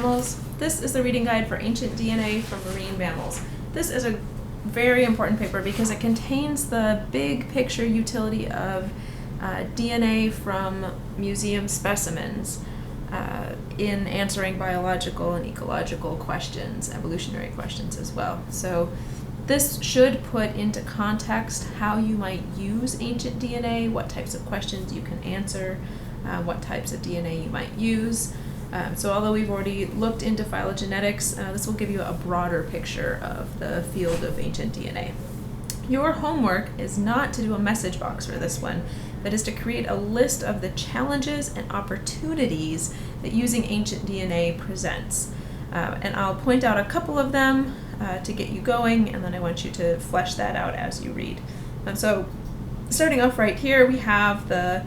mammals. This is the reading guide for ancient DNA from marine mammals. This is a very important paper because it contains the big picture utility of DNA from museum specimens in answering biological and ecological questions, evolutionary questions as well. So this should put into context how you might use ancient DNA, what types of questions you can answer, what types of DNA you might use. So although we've already looked into phylogenetics, this will give you a broader picture of the field of ancient DNA. Your homework is not to do a message box for this one, but is to create a list of the challenges and opportunities that using ancient DNA presents. And I'll point out a couple of them to get you going, and then I want you to flesh that out as you read. So starting off right here, we have the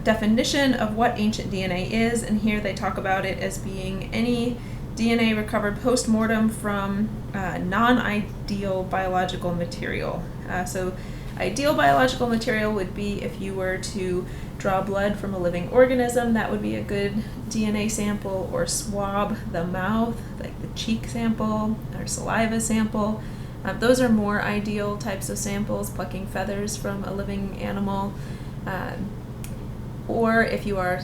definition of what ancient DNA is, and here they talk about it as being any DNA recovered post-mortem from non-ideal biological material. So ideal biological material would be if you were to draw blood from a living organism, that would be a good DNA sample, or swab the mouth, like the cheek sample or saliva sample. Those are more ideal types of samples, plucking feathers from a living animal. Or if you are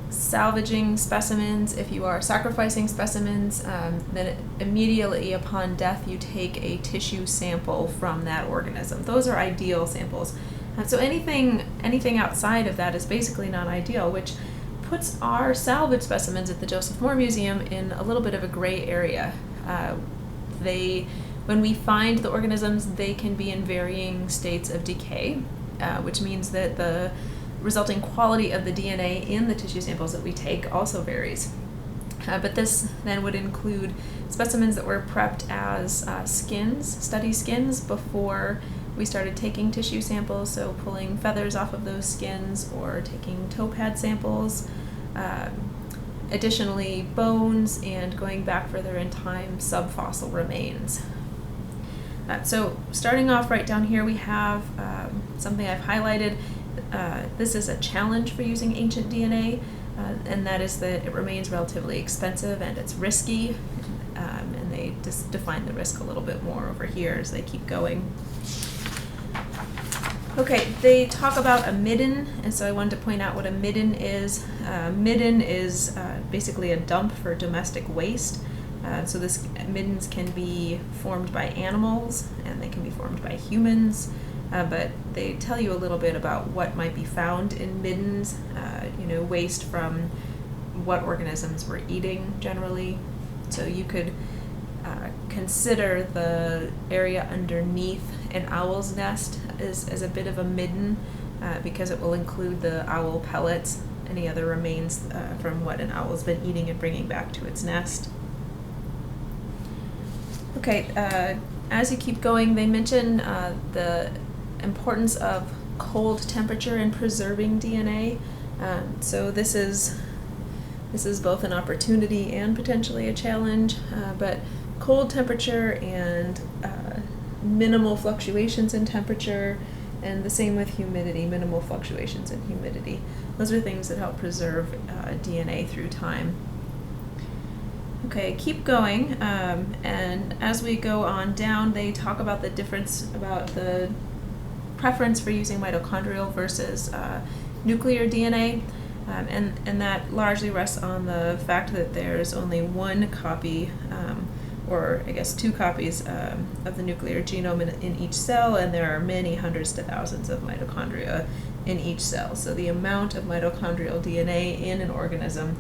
salvaging specimens, if you are sacrificing specimens, then immediately upon death you take a tissue sample from that organism. Those are ideal samples. So anything outside of that is basically not ideal, which puts our salvage specimens at the Joseph Moore Museum in a little bit of a gray area. When we find the organisms, they can be in varying states of decay, which means that the resulting quality of the DNA in the tissue samples that we take also varies. But this then would include specimens that were prepped as study skins before we started taking tissue samples, so pulling feathers off of those skins or taking toe pad samples. Additionally, bones, and going back further in time, subfossil remains. So starting off right down here, we have something I've highlighted. This is a challenge for using ancient DNA, and that is that it remains relatively expensive and it's risky, and they just define the risk a little bit more over here as they keep going. Okay, they talk about a midden, and so I wanted to point out what a midden is. Midden is basically a dump for domestic waste. So middens can be formed by animals, and they can be formed by humans. But they tell you a little bit about what might be found in middens, waste from what organisms we're eating generally. So you could consider the area underneath an owl's nest as a bit of a midden, because it will include the owl pellets, any other remains from what an owl's been eating and bringing back to its nest. Okay, as you keep going, they mention the importance of cold temperature in preserving DNA. So this is both an opportunity and potentially a challenge, but cold temperature and minimal fluctuations in temperature, and the same with humidity, minimal fluctuations in humidity. Those are things that help preserve DNA through time. Okay, keep going, and as we go on down, they talk about the difference, about the preference for using mitochondrial versus nuclear DNA, and that largely rests on the fact that there's only one copy, or I guess two copies of the nuclear genome in each cell, and there are many hundreds to thousands of mitochondria in each cell. So the amount of mitochondrial DNA in an organism,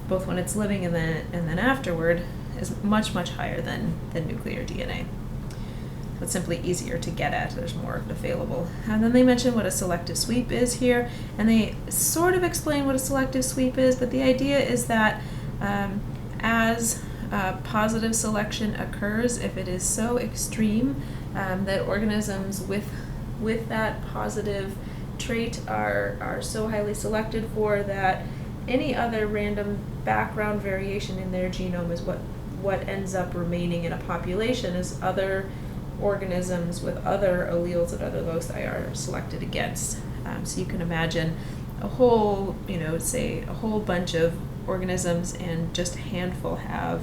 both when it's living and then afterward, is much, much higher than nuclear DNA. It's simply easier to get at. There's more available. And then they mention what a selective sweep is here, and they sort of explain what a selective sweep is, but the idea is that as positive selection occurs, if it is so extreme that organisms with that positive trait are so highly selected for that any other random background variation in their genome is what ends up remaining in a population as other organisms with other alleles at other loci are selected against. So you can imagine a whole, say a whole bunch of organisms, and just a handful have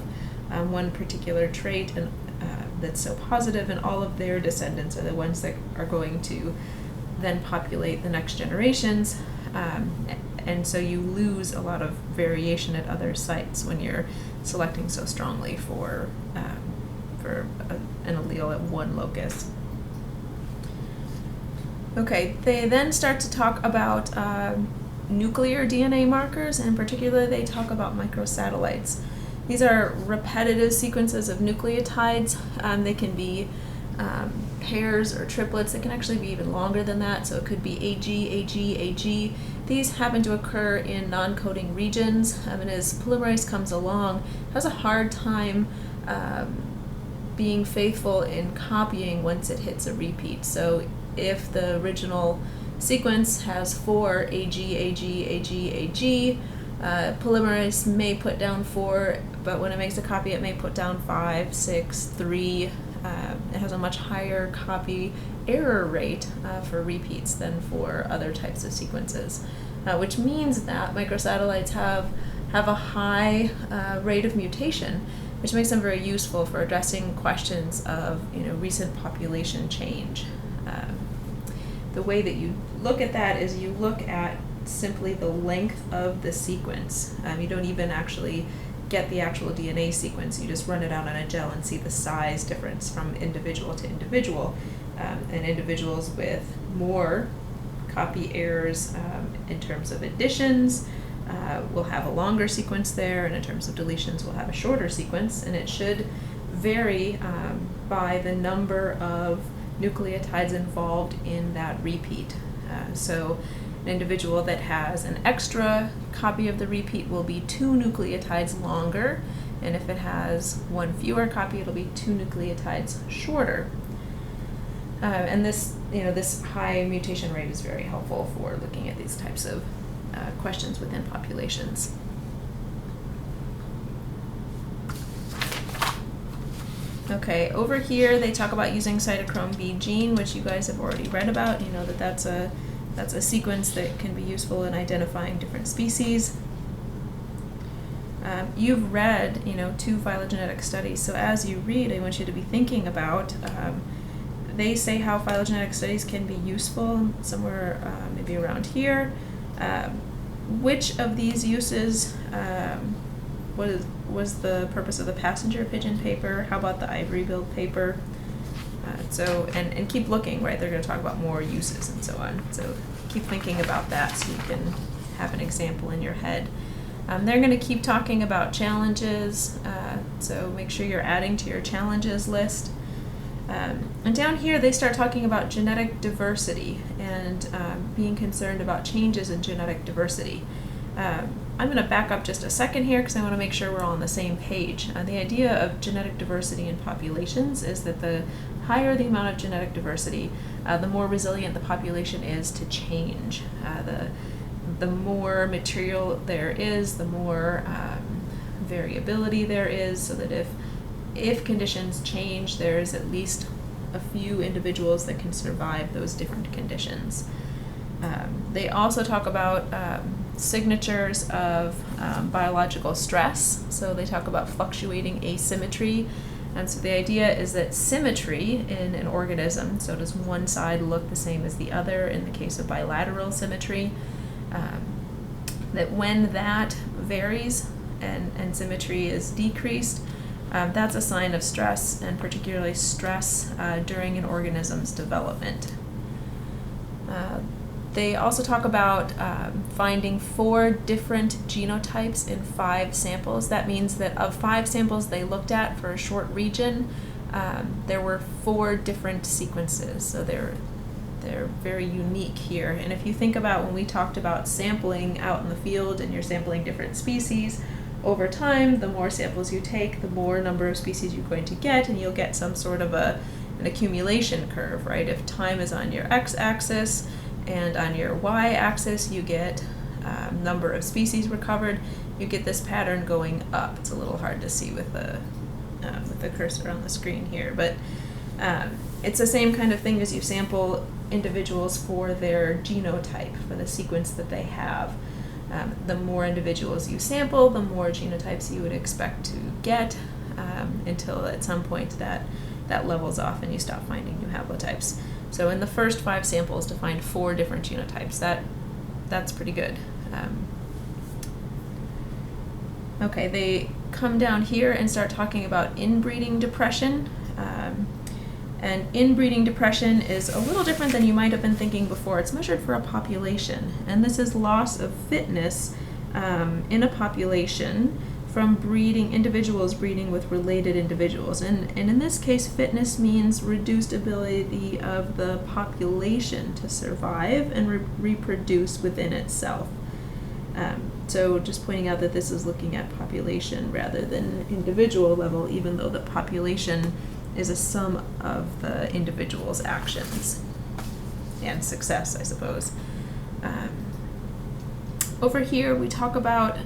one particular trait and that's so positive, and all of their descendants are the ones that are going to then populate the next generations. And so you lose a lot of variation at other sites when you're selecting so strongly for an allele at one locus. Okay, they then start to talk about nuclear DNA markers, and particularly they talk about microsatellites. These are repetitive sequences of nucleotides. They can be pairs or triplets. They can actually be even longer than that, so it could be AG, AG, AG. These happen to occur in non-coding regions, and as polymerase comes along, it has a hard time being faithful in copying once it hits a repeat. So if the original sequence has 4 AG, AG, AG, AG, polymerase may put down 4, but when it makes a copy, it may put down 5, 6, 3. It has a much higher copy error rate for repeats than for other types of sequences, which means that microsatellites have a high rate of mutation, which makes them very useful for addressing questions of recent population change. The way that you look at that is you look at simply the length of the sequence. You don't even actually get the actual DNA sequence. You just run it out on a gel and see the size difference from individual to individual. And individuals with more copy errors in terms of additions will have a longer sequence there, and in terms of deletions will have a shorter sequence, and it should vary by the number of nucleotides involved in that repeat. So an individual that has an extra copy of the repeat will be 2 nucleotides longer, and if it has 1 fewer copy, it'll be 2 nucleotides shorter. And this high mutation rate is very helpful for looking at these types of questions within populations. Okay, over here they talk about using cytochrome B gene, which you guys have already read about. You know that that's a sequence that can be useful in identifying different species. You've read 2 phylogenetic studies, so as you read, I want you to be thinking about they say how phylogenetic studies can be useful somewhere maybe around here. Which of these uses was the purpose of the passenger pigeon paper? How about the ivory-billed paper? And keep looking, right? They're going to talk about more uses and so on. So keep thinking about that so you can have an example in your head. They're going to keep talking about challenges, so make sure you're adding to your challenges list. And down here they start talking about genetic diversity and being concerned about changes in genetic diversity. I'm going to back up just a second here because I want to make sure we're all on the same page. The idea of genetic diversity in populations is that the higher the amount of genetic diversity, the more resilient the population is to change. The more material there is, the more variability there is, so that if conditions change, there's at least a few individuals that can survive those different conditions. They also talk about signatures of biological stress. So they talk about fluctuating asymmetry. And so the idea is that symmetry in an organism, so does one side look the same as the other in the case of bilateral symmetry, that when that varies and symmetry is decreased, that's a sign of stress, and particularly stress during an organism's development. They also talk about finding 4 different genotypes in 5 samples. That means that of 5 samples they looked at for a short region, there were 4 different sequences. So they're very unique here. And if you think about when we talked about sampling out in the field and you're sampling different species, over time, the more samples you take, the more number of species you're going to get, and you'll get some sort of an accumulation curve, right? If time is on your x-axis and on your y-axis you get number of species recovered, you get this pattern going up. It's a little hard to see with the cursor on the screen here, but it's the same kind of thing as you sample individuals for their genotype, for the sequence that they have. The more individuals you sample, the more genotypes you would expect to get, until at some point that levels off and you stop finding new haplotypes. So in the first 5 samples to find 4 different genotypes, that's pretty good. Okay, they come down here and start talking about inbreeding depression. And inbreeding depression is a little different than you might have been thinking before. It's measured for a population, and this is loss of fitness in a population from individuals breeding with related individuals. And in this case, fitness means reduced ability of the population to survive and reproduce within itself. So just pointing out that this is looking at population rather than individual level, even though the population is a sum of the individual's actions and success, I suppose. Over here, we talk about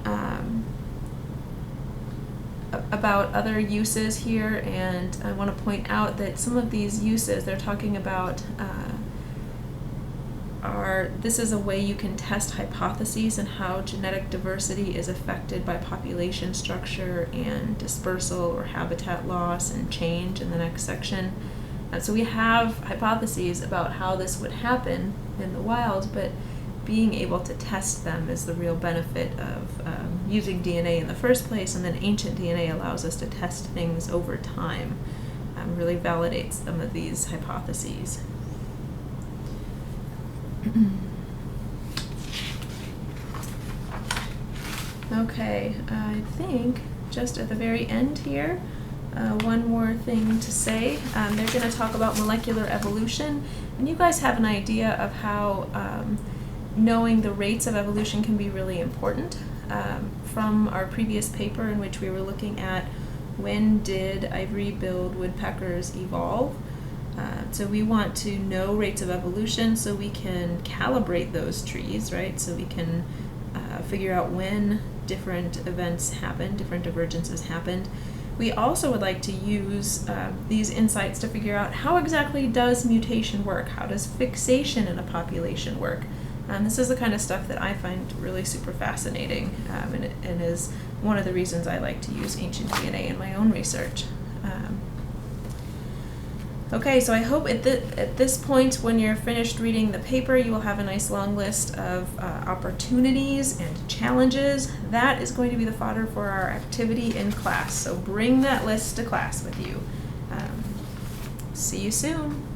other uses here, and I want to point out that some of these uses they're talking about this is a way you can test hypotheses and how genetic diversity is affected by population structure and dispersal or habitat loss and change in the next section. So we have hypotheses about how this would happen in the wild, but being able to test them is the real benefit of using DNA in the first place, and then AncientDNA allows us to test things over time, really validates some of these hypotheses. Okay, I think just at the very end here, one more thing to say. They're going to talk about molecular evolution, and you guys have an idea of how knowing the rates of evolution can be really important. From our previous paper in which we were looking at when did ivory-billed woodpeckers evolve. So we want to know rates of evolution so we can calibrate those trees, right? So we can figure out when different events happen, different divergences happened. We also would like to use these insights to figure out how exactly does mutation work? How does fixation in a population work? This is the kind of stuff that I find really super fascinating, and is one of the reasons I like to use AncientDNA in my own research. Okay, so I hope at this point, when you're finished reading the paper, you will have a nice long list of opportunities and challenges. That is going to be the fodder for our activity in class, so bring that list to class with you. See you soon.